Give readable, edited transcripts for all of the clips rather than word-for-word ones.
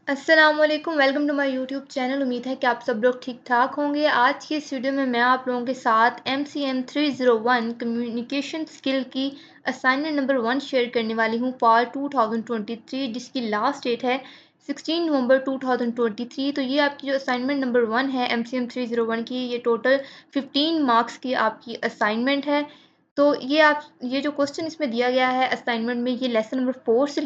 अस्सलामुअलैकुम welcome to my YouTube channel. उम्मीद है कि आप सब लोग ठीक ठाक होंगे। आज की इस वीडियो में मैं आप लोगों के साथ MCM 301 कम्युनिकेशन स्किल की असाइनमेंट नंबर 1 शेयर करने वाली हूँ फॉर 2023, जिसकी लास्ट डेट है 16 नवंबर 2023। तो ये आपकी जो असाइनमेंट नंबर 1 है MCM 301 की, ये टोटल 15 मार्क्स की आपकी असाइनमेंट है। तो ये जो क्वेश्चन इसमें दिया गया है असाइनमेंट में, ये लेसन नंबर 4 से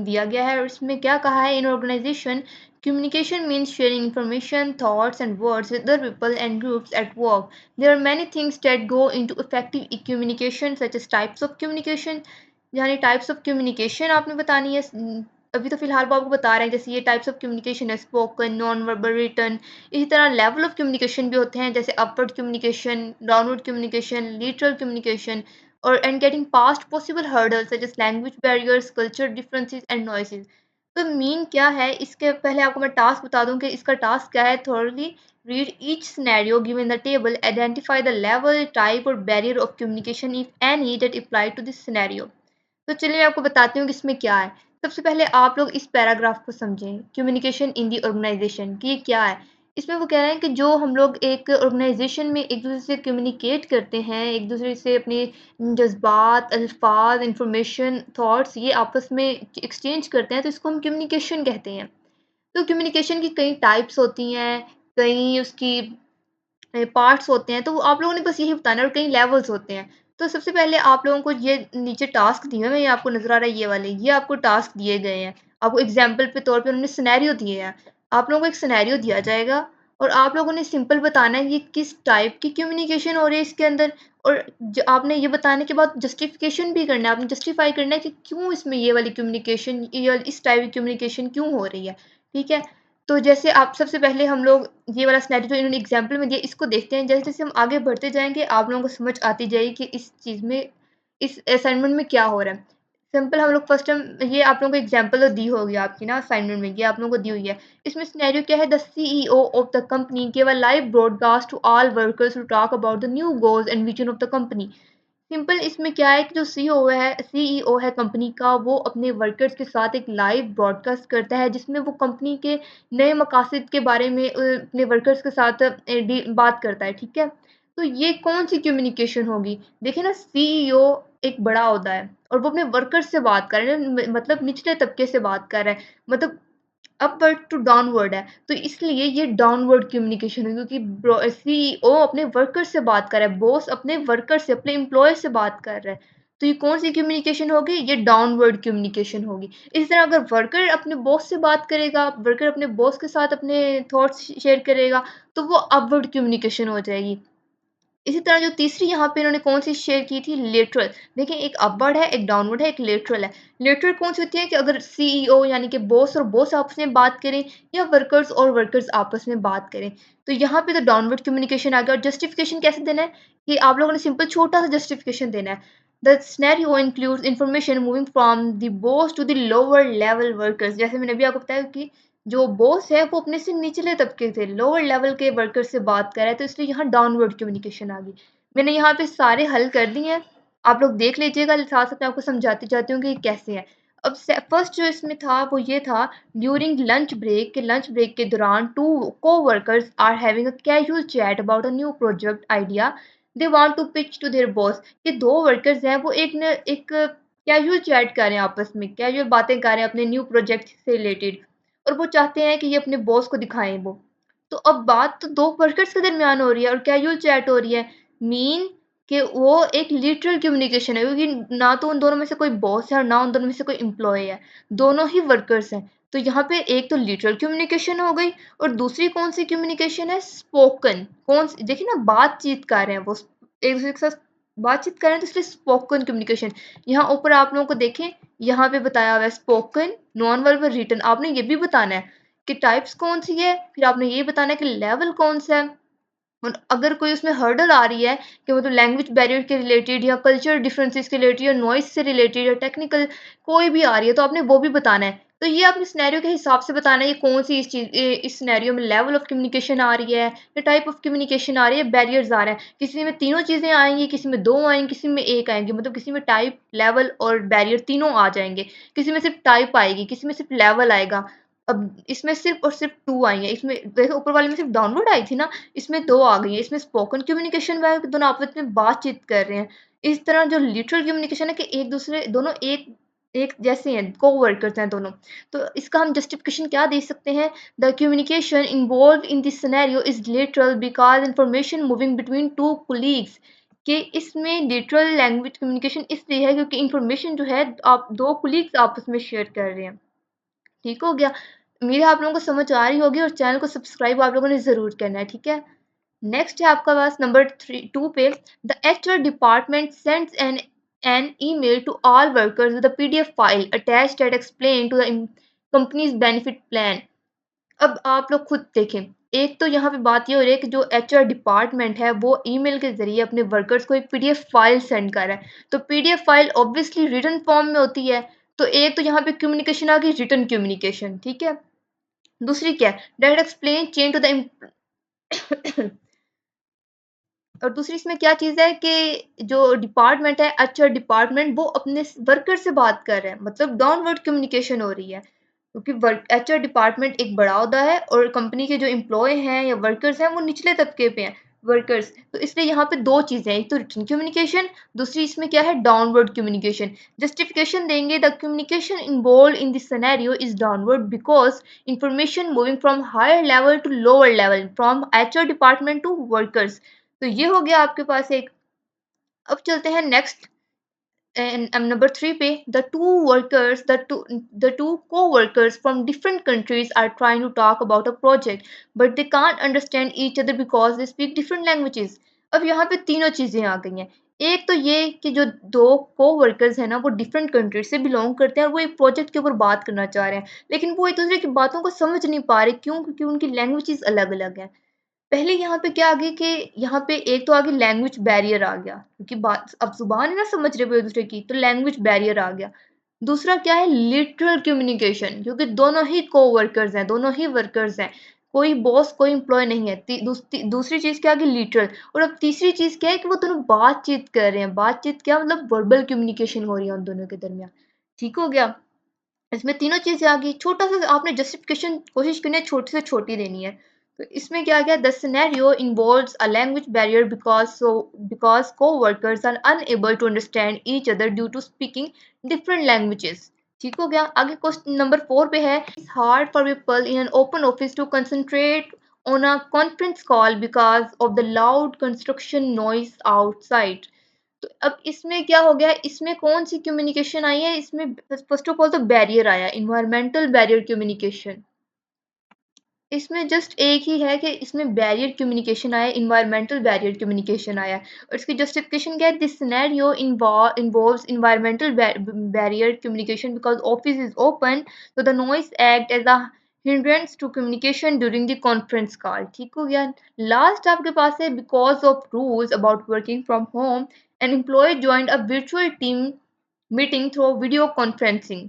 दिया गया है। और इसमें क्या कहा है, इन organisation communication means sharing information, thoughts and words with other people and groups at work. There are many things that go into effective communication such as types of communication। यानी टाइप्स ऑफ कम्युनिकेशन आपने बतानी है। अभी तो फिलहाल वो आपको बता रहे हैं, जैसे ये टाइप्स ऑफ कम्युनिकेशन है, स्पोकन, नॉन वर्बल, रिटन। इसी तरह लेवल ऑफ कम्युनिकेशन भी होते हैं, जैसे upward communication, downward communication, literal communication, और and getting past possible hurdles such as language barriers, culture differences and noises. तो मीन क्या है, इसके पहले आपको मैं टास्क बता दूं कि इसका टास्क क्या है। Thoroughly read each scenario given the table, identify the level, type और barrier of communication if any that apply to this scenario. तो चलिए मैं आपको बताती हूँ कि इसमें क्या है। सबसे पहले आप लोग इस पैराग्राफ को समझें, कम्युनिकेशन इन दी ऑर्गेनाइजेशन, कि ये क्या है। इसमें वो कह रहे हैं कि जो हम लोग एक ऑर्गेनाइजेशन में एक दूसरे से कम्युनिकेट करते हैं, एक दूसरे से अपने जज्बात, अल्फाज, इंफॉर्मेशन, थॉट्स ये आपस में एक्सचेंज करते हैं, तो इसको हम कम्युनिकेशन कहते हैं। तो कम्युनिकेशन की कई टाइप्स होती हैं, कई उसकी पार्ट्स होते हैं, तो आप लोगों ने बस यही बताना है, और कई लेवल्स होते हैं। तो सबसे पहले आप लोगों को ये नीचे टास्क दिए हुए हैं, ये आपको नज़र आ रहा है, ये वाले, ये आपको टास्क दिए गए हैं। आपको एग्ज़ाम्पल के तौर पे उन्होंने सिनेरियो दिए हैं। आप लोगों को एक सिनेरियो दिया जाएगा और आप लोगों ने सिंपल बताना है ये किस टाइप की कम्युनिकेशन हो रही है इसके अंदर। और आपने ये बताने के बाद जस्टिफिकेशन भी करना है, आपने जस्टिफाई करना है कि क्यों इसमें ये वाली कम्युनिकेशन या इस टाइप की कम्युनिकेशन क्यों हो रही है। ठीक है? तो जैसे आप सबसे पहले हम लोग ये वाला सिनेरियो जो इन्होंने एग्जाम्पल में दिया, इसको देखते हैं। जैसे-जैसे हम आगे बढ़ते जाएँगे, आप लोगों को समझ आती जाएगी कि इस चीज़ में, इस असाइनमेंट में क्या हो रहा है। सिंपल हम लोग फर्स्ट टाइम, ये आप लोगों को एग्जाम्पल तो दी होगी आपकी ना असाइनमेंट में, ये आप लोगों को दी हुई है। इसमें सिनेरियो क्या है, the CEO of the company give a live broadcast to all workers to talk about the new goals and vision of the company. Simple इसमें क्या है कि जो सीईओ है कंपनी का, वो अपने वर्कर्स के साथ एक लाइव ब्रॉडकास्ट करता है, जिसमें वो कंपनी के नए मकासद के बारे में अपने वर्कर्स के साथ बात करता है। ठीक है? तो ये कौन सी कम्युनिकेशन होगी। देखिए ना, सीईओ एक बड़ा ओहदा है और वो अपने वर्कर्स से बात कर रहे हैं, मतलब निचले तबके से बात कर रहा है, मतलब अपवर्ड टू डाउनवर्ड है, तो इसलिए ये डाउनवर्ड कम्युनिकेशन है, क्योंकि सीईओ अपने वर्कर से बात कर रहा है, बॉस अपने वर्कर से, अपने एम्प्लॉय से बात कर रहा है। तो ये कौन सी कम्युनिकेशन होगी, ये डाउनवर्ड कम्युनिकेशन होगी। इसी तरह अगर वर्कर अपने बॉस से बात करेगा, वर्कर अपने बॉस के साथ अपने थॉट्स शेयर करेगा, तो वो अपवर्ड कम्युनिकेशन हो जाएगी। इसी तरह जो तीसरी यहाँ पे इन्होंने कौन सी शेयर की थी, लेटरल। देखिए, एक अपवर्ड है, एक डाउनवर्ड है, एक लेटरल है। लेटरल कौन सी होती है कि अगर सीईओ यानी कि बॉस और बॉस आपस में बात करें, या वर्कर्स और वर्कर्स आपस में बात करें, तो यहाँ पे तो डाउनवर्ड कम्युनिकेशन आ गया। और जस्टिफिकेशन कैसे देना है, कि आप लोगों ने सिंपल छोटा सा जस्टिफिकेशन देना है। The scenario includes information moving from the boss to the lower level workers. जैसे मैंने अभी आपको बताया कि जो बॉस है वो अपने से निचले तबके से, लोअर लेवल के वर्कर से बात कर रहा है, तो इसलिए यहाँ डाउनवर्ड कम्युनिकेशन आ गई। मैंने यहाँ पे सारे हल कर दिए हैं, आप लोग देख लीजिएगा, साथ साथ मैं आपको समझाती जाती हूँ कि ये कैसे है। अब फर्स्ट जो इसमें था वो ये था, ड्यूरिंग लंच ब्रेक, के लंच ब्रेक के दौरान two coworkers are having a casual chat about a new project idea they want to pitch to their boss. ये दो वर्कर्स हैं, वो एक कैजुअल चैट कर रहे हैं, आपस में कैजुअल बातें कर रहे हैं अपने न्यू प्रोजेक्ट से रिलेटेड, और वो चाहते हैं कि ये अपने बॉस को दिखाएँ वो। तो अब बात तो 2 वर्कर्स के दरमियान हो रही है और कैजुअल चैट हो रही है। मीन कि वो एक लिटरल कम्युनिकेशन है, क्योंकि ना तो उन दोनों में से कोई बॉस है और ना उन दोनों में से कोई एम्प्लॉयी है। दोनों ही वर्कर्स हैं। तो यहाँ पे एक तो लिटरल कम्युनिकेशन हो गई, और दूसरी कौन-सी कम्युनिकेशन है, स्पोकन। कौन सी देखिए ना, बातचीत कर रहे हैं वो, एक-दूसरे के साथ बातचीत कर रहे हैं, तो इसलिए स्पोकन कम्युनिकेशन। यहाँ ऊपर आप लोगों को देखें, यहाँ पे बताया हुआ है स्पोकन, नॉन वर्बल, रिटन। आपने ये भी बताना है कि टाइप्स कौन सी है, फिर आपने ये बताना है कि लेवल कौन सा है। और अगर कोई उसमें हर्डल आ रही है कि मतलब लैंग्वेज बैरियर के रिलेटेड, या कल्चर डिफरेंसेस के रिलेटेड, या नॉइस से रिलेटेड, या टेक्निकल कोई भी आ रही है, तो आपने वो भी बताना है। तो ये आपने सिनेरियो के हिसाब से बताना है, ये कौन सी इस सिनेरियो में लेवल ऑफ कम्युनिकेशन आ रही है, या टाइप ऑफ कम्युनिकेशन आ रही है, बैरियर्स आ रहे हैं। किसी में तीनों चीज़ें आएँगी, किसी में 2 आएँगी, किसी में 1 आएँगी, मतलब किसी में टाइप, लेवल और बैरियर तीनों आ जाएँगे। किसी में सिर्फ़ टाइप आएगी, किसी में सिर्फ़ लेवल आएगा। अब इसमें सिर्फ़ और सिर्फ़ 2 आई हैं, इसमें देखो ऊपर वाले में सिर्फ़ डाउनलोड आई थी ना, इसमें 2 आ गई हैं, इसमें स्पोकन कम्युनिकेशन में दोनों आपस में बातचीत कर रहे हैं। इस तरह जो लिटरल कम्युनिकेशन है कि एक-दूसरे दोनों एक एक जैसे हैं, को-वर्कर्स हैं दोनों। तो इसका हम जस्टिफिकेशन क्या दे सकते हैं? The communication involved in this scenario is literal because information moving between 2 colleagues कि इसमें लिटरल लैंग्वेज कम्युनिकेशन इसलिए है क्योंकि इन्फॉर्मेशन जो है आप 2 कोलीग्स आपस में शेयर कर रहे हैं। ठीक हो गया? उम्मीद है आप लोगों को समझ आ रही होगी और चैनल को सब्सक्राइब आप लोगों ने ज़रूर करना है, ठीक है? नेक्स्ट है आपका पास नंबर 2 पे the HR department sends an email to all workers with a PDF file attached that explain to the company's benefit plan. अब आप लोग खुद देखें, एक तो यहाँ पे बात ये हो रही है कि जो एचआर डिपार्टमेंट है वो ईमेल के ज़रिए अपने वर्कर्स को एक पीडीएफ फाइल सेंड कर रहा है। तो PDF file obviously written form में होती है। तो एक तो यहाँ पे कम्युनिकेशन आ गई रिटन कम्युनिकेशन, ठीक है? दूसरी क्या है? That explain change to the और दूसरी इसमें क्या चीज़ है कि जो डिपार्टमेंट है, एचआर डिपार्टमेंट वो अपने वर्कर से बात कर रहे हैं, मतलब डाउनवर्ड कम्युनिकेशन हो रही है क्योंकि वर्क एचआर डिपार्टमेंट एक बड़ा ओहदा है और कंपनी के जो एम्प्लॉय हैं या वर्कर्स हैं वो निचले तबके पे हैं वर्कर्स। तो इसलिए यहाँ पे दो चीज़ें हैं, एक तो रिटन कम्युनिकेशन, दूसरी इसमें क्या है डाउनवर्ड कम्युनिकेशन। जस्टिफिकेशन देंगे the communication involve in this scenario is downward because information moving from higher level to lower level from HR department to workers. तो ये हो गया आपके पास एक। अब चलते हैं नेक्स्ट नंबर 3 पे the two co-workers from different countries are trying to talk about a project but they can't understand each other because they speak different languages। अब यहाँ पे तीनों चीजें आ गई हैं। एक तो ये कि जो दो को-वर्कर्स हैं ना वो डिफरेंट कंट्री से बिलोंग करते हैं और वो एक प्रोजेक्ट के ऊपर बात करना चाह रहे हैं, लेकिन वो एक दूसरे की बातों को समझ नहीं पा रहे। क्यों? क्योंकि उनकी लैंग्वेजेस अलग-अलग हैं। पहले यहाँ पे क्या आ गई कि यहाँ पे एक तो आ गई लैंग्वेज बैरियर आ गया क्योंकि बात अब जुबान है ना समझ रहे हो एक दूसरे की, तो लैंग्वेज बैरियर आ गया। दूसरा क्या है? लिटरल कम्युनिकेशन, क्योंकि दोनों ही को-वर्कर्स हैं, दोनों ही वर्कर्स हैं, कोई बॉस कोई एम्प्लॉय नहीं है। दूसरी चीज़ क्या आ गई? लिटरल। और अब तीसरी चीज़ क्या है कि वो दोनों बातचीत कर रहे हैं। बातचीत क्या मतलब वर्बल कम्युनिकेशन हो रही है उन दोनों के दरमियान। ठीक हो गया? इसमें तीनों चीज़ें आ गई। छोटा-सा आपने जस्टिफिकेशन कोशिश करनी है छोटी से छोटी देनी है। तो इसमें क्या गया? The scenario involves a language barrier because co-workers are unable to understand each other due to speaking different languages. ठीक हो गया? आगे क्वेश्चन नंबर 4 पे है it's hard for people in an open office to concentrate on a conference call because of the loud construction noise outside. तो अब इसमें क्या हो गया? इसमें कौन-सी कम्युनिकेशन आई है? इसमें फर्स्ट ऑफ ऑल तो बैरियर आया, एनवायरमेंटल बैरियर कम्युनिकेशन। इसमें जस्ट एक ही है कि इसमें बैरियर कम्युनिकेशन आया, एनवायरमेंटल बैरियर कम्युनिकेशन आया और इसकी जस्टिफिकेशन क्या है? This scenario involves environmental barrier communication because office is open so the noise act as a hindrance to communication during the conference call। ठीक हो गया? लास्ट आपके पास है because of rules about working from home an employee joined a virtual team meeting through video conferencing.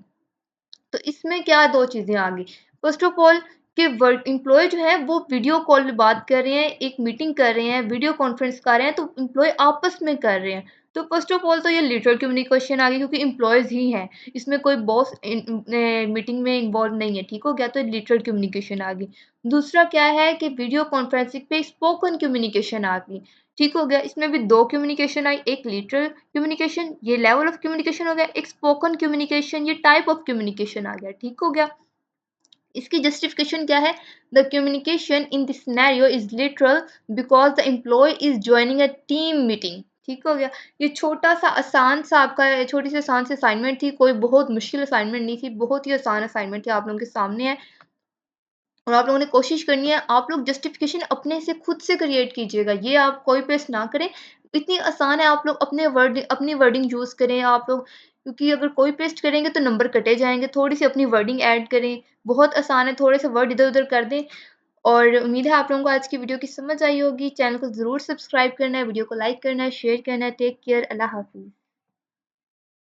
तो इसमें क्या 2 चीज़ें आ गई। फर्स्ट ऑफ ऑल कि वर्क एम्प्लॉयी जो है वो वीडियो कॉल पे बात कर रहे हैं, एक मीटिंग कर रहे हैं, वीडियो कॉन्फ्रेंस कर रहे हैं, तो एम्प्लॉयी आपस में कर रहे हैं। तो फर्स्ट ऑफ ऑल तो ये लिटरल कम्युनिकेशन आ गई क्योंकि एम्प्लॉइज़ ही हैं। इसमें कोई बॉस मीटिंग में इन्वॉल्व नहीं है, ठीक हो गया? तो लिटरल कम्युनिकेशन आ गई। दूसरा क्या है कि वीडियो कॉन्फ्रेंसिंग पे स्पोकन कम्युनिकेशन आ गई। ठीक हो गया? इसमें भी 2 कम्युनिकेशन आई, एक लिटरल कम्युनिकेशन ये लेवल ऑफ कम्युनिकेशन हो गया, एक स्पोकन कम्युनिकेशन ये टाइप ऑफ कम्युनिकेशन आ गया। ठीक हो गया? इसकी जस्टिफिकेशन क्या है? The communication in this scenario is literal because the employee is joining a team meeting. ठीक हो गया? ये छोटा सा आसान सा आपका छोटी सी आसान सी असाइनमेंट थी, कोई बहुत मुश्किल असाइनमेंट नहीं थी, बहुत ही आसान असाइनमेंट थी आप लोगों के सामने है और आप लोगों ने कोशिश करनी है। आप लोग जस्टिफिकेशन अपने से खुद से क्रिएट कीजिएगा, ये आप कॉपी पेस्ट ना करें। इतनी आसान है, आप लोग अपनी वर्डिंग यूज़ करें आप लोग, क्योंकि अगर कॉपी पेस्ट करेंगे तो नंबर कटे जाएँगे। थोड़ी सी अपनी वर्डिंग ऐड करें, बहुत आसान है, थोड़े से वर्ड इधर-उधर कर दें और उम्मीद है आप लोगों को आज की वीडियो की समझ आई होगी। चैनल को ज़रूर सब्सक्राइब करना है, वीडियो को लाइक करना है, शेयर करना है। टेक केयर, अल्लाह हाफ़िज़।